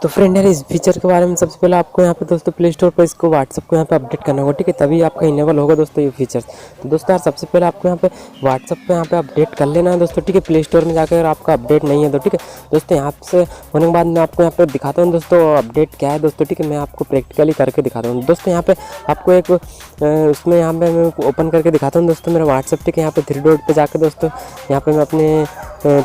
तो फ्रेंड यार इस फीचर के बारे में सबसे पहले आपको यहाँ पे दोस्तों प्ले स्टोर पर इसको व्हाट्सअप को यहाँ पे अपडेट करना होगा, ठीक है, तभी आपका इनेबल होगा दोस्तों ये फीचर्स। तो दोस्तों यार सबसे पहले आपको यहाँ पे व्हाट्सअप पे यहाँ पे अपडेट कर लेना है दोस्तों, ठीक है, प्ले स्टोर में जाकर अगर आपका अपडेट नहीं है तो, ठीक है दोस्तों। यहाँ से होने के बाद मैं आपको यहाँ पे दिखाता हूँ दोस्तों अपडेट क्या है दोस्तों, ठीक है, मैं आपको प्रैक्टिकली करके दिखाता हूँ दोस्तों। यहाँ पे आपको एक उसमें यहाँ पे मैं ओपन करके दिखाता हूँ दोस्तों मेरा व्हाट्सअप, ठीक है। यहाँ पे 3 डॉट पे जाकर दोस्तों यहाँ पे मैं अपने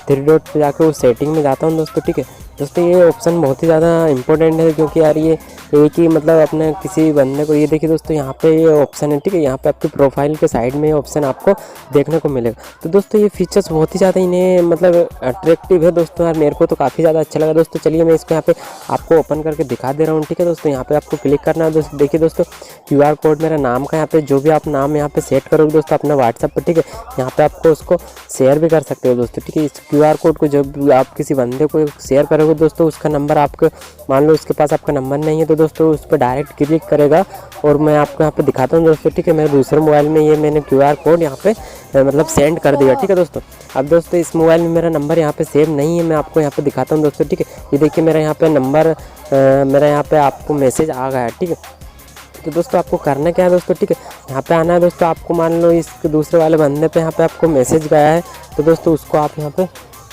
3 डॉट पे जाकर उस सेटिंग में जाता हूँ दोस्तों, ठीक है दोस्तों। ये ऑप्शन बहुत ही ज़्यादा इंपॉर्टेंट है क्योंकि यार ये एक ही मतलब अपने किसी बंदे को, ये देखिए दोस्तों यहाँ पे ये ऑप्शन है, ठीक है, यहाँ पे आपकी प्रोफाइल के साइड में ये ऑप्शन आपको देखने को मिलेगा। तो दोस्तों ये फीचर्स बहुत ही ज़्यादा इन्हें मतलब अट्रैक्टिव है दोस्तों, यार मेरे को तो काफ़ी ज़्यादा अच्छा लगा दोस्तों। चलिए मैं इसको यहाँ पे आपको ओपन करके दिखा दे रहा हूँ, ठीक है दोस्तों। यहाँ पे आपको क्लिक करना है दोस्तों, देखिए दोस्तों QR कोड मेरा नाम का, यहाँ पे जो भी आप नाम यहाँ पे सेट करोगे दोस्तों अपना व्हाट्सएप पर, ठीक है, यहाँ पे आपको उसको शेयर भी कर सकते हो दोस्तों, ठीक है। इस QR कोड को जब आप किसी बंदे को शेयर करोगे दोस्तों, उसका नंबर आपको मान लो उसके पास आपका नंबर नहीं है तो दोस्तों उस पर डायरेक्ट क्लिक करेगा और मैं आपको यहाँ पे दिखाता हूँ दोस्तों, ठीक है। मेरे दूसरे मोबाइल में ये मैंने QR कोड यहाँ पे मतलब सेंड कर दिया, ठीक है दोस्तों। अब दोस्तों इस मोबाइल में मेरा नंबर यहाँ पे सेव नहीं है, मैं आपको यहाँ पे दिखाता हूँ दोस्तों, ठीक है। ये देखिए मेरा यहाँ पे नंबर मेरा यहाँ पे आपको मैसेज आ गया है, ठीक है। तो दोस्तों आपको करना क्या है दोस्तों, ठीक है, यहाँ पे आना है दोस्तों। आपको मान लो इस दूसरे वाले बंदे पे यहाँ पे आपको मैसेज गया है तो दोस्तों उसको आप यहाँ पे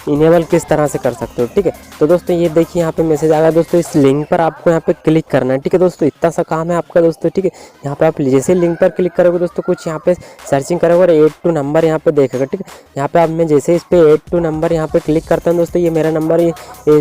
इनेबल किस तरह से कर सकते हो, ठीक है। तो दोस्तों ये देखिए यहाँ पे मैसेज आ गया दोस्तों, इस लिंक पर आपको यहाँ पे क्लिक करना है, ठीक है दोस्तों। इतना सा काम है आपका दोस्तों, ठीक है। यहाँ पे आप जैसे लिंक पर क्लिक करोगे दोस्तों कुछ यहाँ पे सर्चिंग करोगे और 82 नंबर यहाँ पे देखेगा, ठीक है। यहाँ पे आप मैं जैसे इस पे 82 नंबर यहाँ पे क्लिक करता हूँ दोस्तों, ये मेरा नंबर ये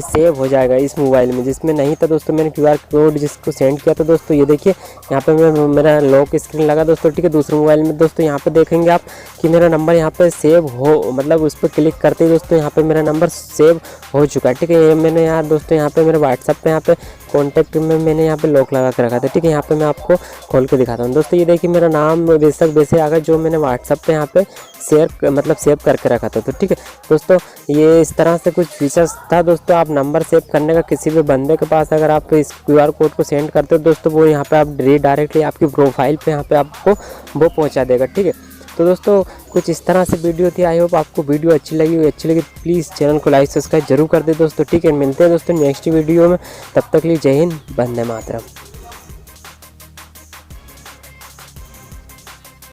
सेव हो जाएगा इस मोबाइल में, जिसमें नहीं था दोस्तों मैंने QR कोड जिसको सेंड किया था दोस्तों। ये देखिए यहाँ पे मेरा लॉक स्क्रीन लगा दोस्तों, ठीक है, दूसरे मोबाइल में दोस्तों। यहाँ पे देखेंगे आप कि मेरा नंबर यहाँ पे सेव हो, मतलब उस पर क्लिक करते ही दोस्तों यहाँ पे मेरा नंबर सेव हो चुका है, ठीक है। ये मैंने यार दोस्तों यहाँ पे मेरे व्हाट्सएप पे यहाँ पे कॉन्टैक्ट में मैंने यहाँ पे लॉक लगा के रखा था, ठीक है। यहाँ पे मैं आपको खोल के दिखाता हूँ दोस्तों। ये देखिए मेरा नाम बेशक वैसे आ गया जो मैंने व्हाट्सएप पे यहाँ पे शेयर मतलब सेव करके रखा था, तो ठीक है दोस्तों। ये इस तरह से कुछ फीचर्स था दोस्तों। आप नंबर सेव करने का किसी भी बंदे के पास अगर आप इस QR कोड को सेंड करते हो दोस्तों, वो यहाँ पे आप डायरेक्टली आपकी प्रोफाइल पे यहाँ पे आपको वो पहुँचा देगा, ठीक है। तो दोस्तों कुछ इस तरह से वीडियो थी। आई होप आपको वीडियो अच्छी लगी प्लीज़ चैनल को लाइक सब्सक्राइब जरूर कर दे दोस्तों, ठीक है। मिलते हैं दोस्तों नेक्स्ट वीडियो में, तब तक के लिए जय हिंद, वंदे मातरम।